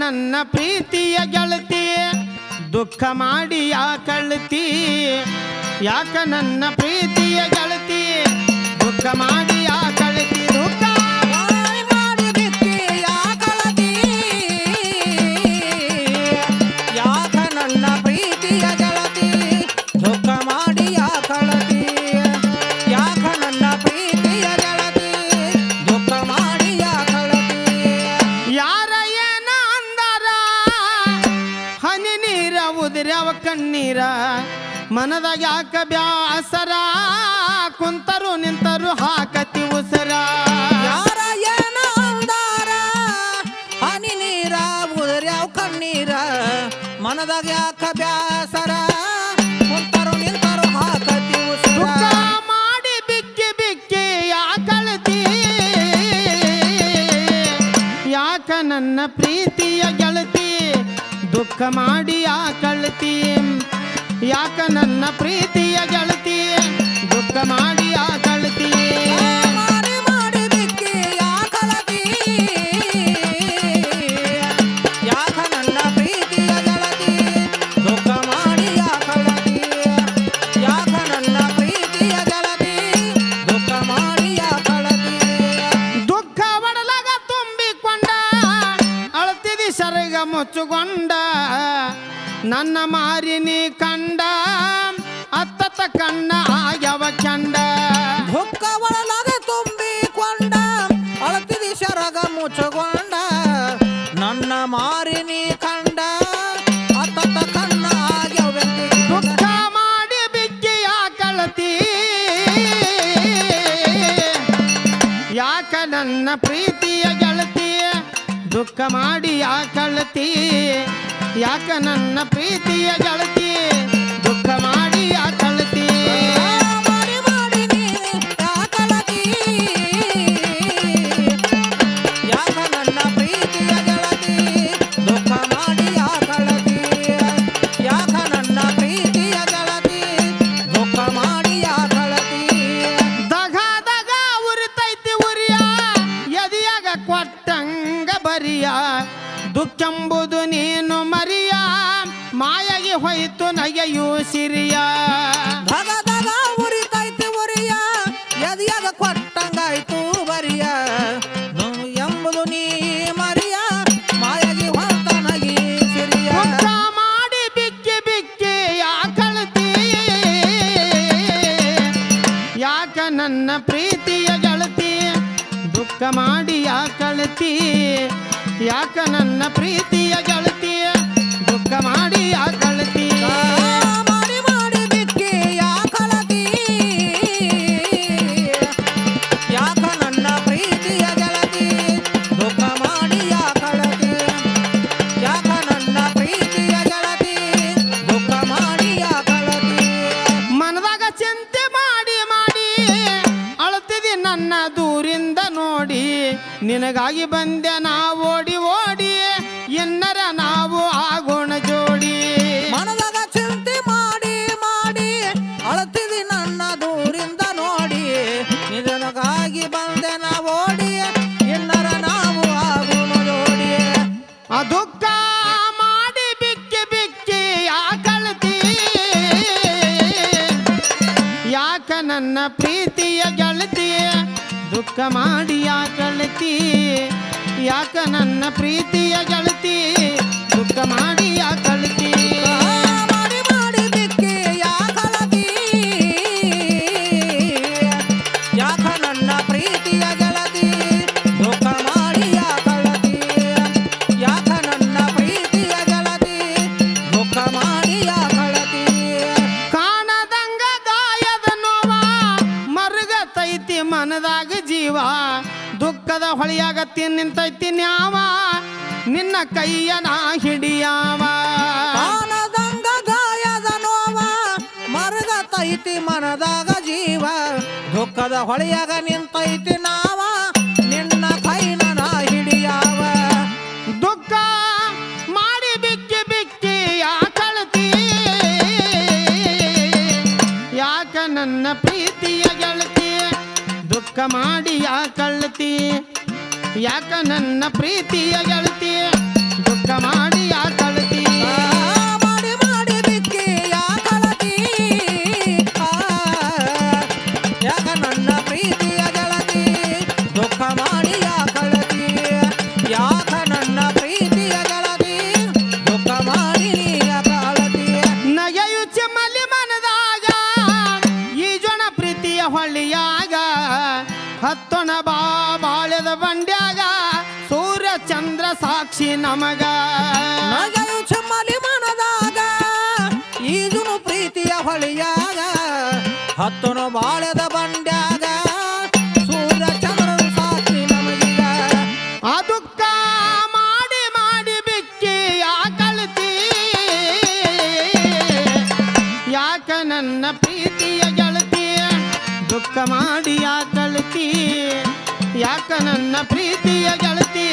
ನನ್ನ ಪ್ರೀತಿಯ ಗೆಳತಿ ದುಃಖ ಮಾಡಿ ಯಾಕಳ್ತಿ ಯಾಕ ನನ್ನ ಪ್ರೀತಿಯ ಗೆಳತಿ ದುಃಖ ಮಾಡಿ ಯಾಕಳ್ತಿ ದುಃಖ ಮಾಡಿದಕ್ಕೆ ಯಾಕಳತಿ ಯಾಕ ನನ್ನ ಪ್ರೀತಿಯ ಗೆಳತಿ ದುಃಖ ಮಾಡಿ ಯಾಕಳತಿ ಯಾಕ ನನ್ನ ಪ್ರೀತಿಯ ಗೆಳತಿ ದುಃಖ ಮಾಡಿ ಯಾಕಳತಿ ಯಾರ ಏನ ಅಂದಾರ ಹನಿ ನೀರ ಉದಿರ್ಯಾವ ಕಣ್ಣೀರ ಮನದಾಗ ಯಾಕ ಬ್ಯಾಸರ ಕುಂತರು ನಿಂತರು ಹಾಕತಿ ಉಸರ ಯಾರ ಏನ ಅಂದಾರ ಹನಿ ನೀರ ಉದುರ್ಯಾವ ಕಣ್ಣೀರ ಮನದಾಗ ಯಾಕ ಬ್ಯಾಸರ ಕುಂತರು ನಿಂತರು ಹಾಕತಿ ಉಸಿರ ದುಃಖ ಮಾಡಿ ಬಿಕ್ಕಿ ಬಿಕ್ಕಿ ಯಾಕಳ್ತಿ ಯಾಕ ನನ್ನ ಪ್ರೀತಿಯ ಗೆಳತಿ ದುಃಖ ಮಾಡಿ ಯಾಕಳ್ತಿ ಯಾಕ ನನ್ನ ಪ್ರೀತಿಯ ಗೆಳತಿ ದುಃಖ ಮಾಡಿ ಯಾಕಳ್ತಿ ಮಾಡಿ ಮಾಡಿ ಬಿಕ್ಕಿ ಯಾಕಳತಿ ಯಾಕ ನನ್ನ ಪ್ರೀತಿಯ ಗೆಳತಿ ದುಃಖ ಮಾಡಿ ಯಾಕಳತಿ ಯಾಕ ನನ್ನ ಪ್ರೀತಿಯ ಗೆಳತಿ ದುಃಖ ಮಾಡಿ ಯಾಕಳತಿ ದುಃಖ ಒಡಲಾಗ ತುಂಬಿಕೊಂಡ ಅಳ್ತಿದಿ ಸರಿಗ ಮುಚ್ಚುಕೊಂಡ ನನ್ನ ಮಾರಿನಿ ಕಂಡ ಅತ್ತತ್ತ ಕಣ್ಣ ಆಗ್ಯವ ಚಂಡ ದುಃಖ ಒಳಲಾಗ ತುಂಬಿಕೊಂಡ ಅಳತಿದಿ ಶರಗ ಮುಚ್ಚಗೊಂಡ ನನ್ನ ಮಾರಿನಿ ಕಂಡ ಅತ್ತ ಕಣ್ಣ ಆಗ್ಯವೆಂತಿ ದುಃಖ ಮಾಡಿ ಬಿಕ್ಕಿ ಯಾಕಳತಿ ಯಾಕ ನನ್ನ ಪ್ರೀತಿಯ ಗೆಳತಿ ದುಃಖ ಮಾಡಿ ಯಾಕಳತಿ ಯಾಕ ನನ್ನ ಪ್ರೀತಿಯ ಗೆಳತಿ ದುಃಖ ಮಾಡಿ ಯಾಕಳತಿ ಮಾಡಿ ಮಾಡಿ ನೀ ಯಾಕಳತಿ ಯಾಕ ನನ್ನ ಪ್ರೀತಿಯ ಗೆಳತಿ ದುಃಖ ಮಾಡಿ ಯಾಕಳತಿ ಯಾಕ ನನ್ನ ಪ್ರೀತಿಯ ಗೆಳತಿ ದುಃಖ ಮಾಡಿ ಯಾಕಳತಿ ದಗ ದಗ ಉರಿತೈತಿ ಉರಿಯ ಎದಿಯಾಗ ಕೊಟ್ಟಂಗ ಬರಿಯ ದುಃಖೆಂಬುದು ನೀನು ಮರಿಯ ಮಾಯಾಗಿ ಹೋಯ್ತು ನಗೆಯು ಸಿರಿಯ ಧಗ ಧಗ ಉರಿತೈತಿ ಉರಿಯ ಎದಿಯಾಗ ಕೊಟ್ಟಂಗಾಯ್ತು ಬರಿಯ ಎಂಬುದು ನೀ ಮರಿಯ ಮಾಯಾಗಿ ಹೊರತ ನಗಿ ಸಿರಿಯ ದುಃಖ ಮಾಡಿ ಬಿಕ್ಕಿ ಬಿಕ್ಕಿ ಯಾಕಳ್ತಿ ಯಾಕ ನನ್ನ ಪ್ರೀತಿಯ ಗೆಳತಿ ದುಃಖ ಮಾಡಿ ಯಾಕಳ್ತಿ ಯಾಕ ನನ್ನ ಪ್ರೀತಿಯ ಗೆಳತಿ ದುಃಖ ಮಾಡಿ ಯಾಕಳ್ತಿ ಮಾಡಿ ಮಾಡಿ ಬಿಕ್ಕಿ ಯಾಕಳತಿ ಯಾಕ ನನ್ನ ಪ್ರೀತಿಯ ಗೆಳತಿ ದುಃಖ ಮಾಡಿ ಯಾಕಳತಿ ಯಾಕ ನನ್ನ ಪ್ರೀತಿಯ ಗೆಳತಿ ದುಃಖ ಮಾಡಿ ಯಾಕಳತಿ ಮನದಾಗ ಚಿಂತೆ ಮಾಡಿ ಮಾಡಿ ಅಳ್ತಿದಿ ನನ್ನ ದೂರಿಂದ ನೋಡಿ ನಿನಗಾಗಿ ಬಂದೆ ನಾ ಓಡಿ ಓಡಿ ಇನ್ನರ ನಾವು ಆಗೋಣ ಜೋಡಿ ಮನದಾಗ ಚಿಂತೆ ಮಾಡಿ ಮಾಡಿ ಅಳತಿದಿ ನನ್ನ ದೂರಿಂದ ನೋಡಿ ನಿನಗಾಗಿ ಬಂದೆ ನಾ ಓಡಿ ಇನ್ನರ ನಾವು ಆಗುಣ ಜೋಡಿ ಆ ದುಃಖ ಮಾಡಿ ಬಿಕ್ಕಿ ಬಿಕ್ಕಿ ಯಾಕಳ್ತಿ ಯಾಕ ನನ್ನ ಪ್ರೀತಿಯ ಗೆಳತಿ ದುಃಖ ಮಾಡಿ ಯಾಕಳ್ತಿ ಯಾಕ ನನ್ನ ಪ್ರೀತಿಯ ಗೆಳತಿ ದುಃಖ ಮಾಡಿ ಯಾಕಳ್ತಿ ಮಾಡಿ ಮಾಡಿ ಬಿಕ್ಕಿ ಯಾಕಳತಿ ಯಾಕ ನನ್ನ ಪ್ರೀತಿಯ ಗೆಳತಿ ದುಃಖ ಮಾಡಿ ಯಾಕಳತಿ ಯಾಕ ನನ್ನ ಪ್ರೀತಿಯ ಗೆಳತಿ ದುಃಖ ಮಾಡಿ ಯಾಕಳತಿ ಕಾಣದಂಗ ಗಾಯದ ನೋವ ಮರುಗತೈತಿ ಮನದಾಗ ಜೀವ ದುಃಖದ ಹೊಳೆಯಾಗ ನಿಂತೈತಿ ನ್ಯಾವ ನಿನ್ನ ಕೈಯ ನಾ ಹಿಡಿಯಾವ ಕಾಣದಂಗ ಗಾಯದ ನೋವ ಮರಗತೈತಿ ಮನದಾಗ ಜೀವ ದುಃಖದ ಹೊಳೆಯಾಗ ನಿಂತೈತಿ ನಾವ ನಿನ್ನ ಕೈನ ನಾ ಹಿಡಿಯಾವ ದುಃಖ ಮಾಡಿ ಬಿಕ್ಕಿ ಬಿಕ್ಕಿ ಯಾಕಳ್ತಿ ಯಾಕ ನನ್ನ ಪ್ರೀತಿಯ ಗೆಳತಿ ದುಃಖ ಮಾಡಿ ಯಾಕಳ್ತಿ ಯಾಕ ನನ್ನ ಪ್ರೀತಿಯ ಗೆಳತಿ ದುಃಖ ದುಃಖ ಮಾಡಿ ಯಾಕಳತಿ ಮಾಡಿ ಮಾಡಿ ಬಿಕ್ಕಿ ಯಾಕಳತಿ ಯಾಕ ನನ್ನ ಪ್ರೀತಿಯ ಗೆಳತಿ ದುಃಖ ಮಾಡಿ ಯಾಕಳತಿ ಯಾಕ ನನ್ನ ಪ್ರೀತಿಯ ಗೆಳತಿ ದುಃಖ ಮಾಡಿ ನೀ ಯಾಕಳತಿ ನಗೆಯು ಚೆಮ್ಮಲಿ ಮನದಾಗ ಈಜೊಣ ಪ್ರೀತಿಯ ಹೊಳ್ಳಿಯಾಗ ಹತ್ತೊಣ ಬಾಳೆದ ಬಂಡ್ಯಾಗ ಸೂರ್ಯ ಚಂದ್ರ ಸಾಕ್ಷಿ ನಮಗ ನಗೆಯು ಚೆಮ್ಮಲಿ ಮನದಾಗ ಈಜುನು ಪ್ರೀತಿಯ ಹೊಳಿಯಾಗ ಹತ್ತನು ಬಾಳೆದ ಬಂಡ್ಯಾಗ ಸೂರ್ಯ ಚಂದ್ರನು ಸಾಕ್ಷಿ ನಮಗೀಗ ಆ ದುಃಖ ಮಾಡಿ ಮಾಡಿ ಬಿಕ್ಕಿ ಯಾಕಳತಿ ಯಾಕ ನನ್ನ ಪ್ರೀತಿಯ ಗೆಳತಿ ದುಃಖ ಮಾಡಿ ಯಾಕಳತಿ ಯಾಕ ನನ್ನ ಪ್ರೀತಿಯ ಗೆಳತಿ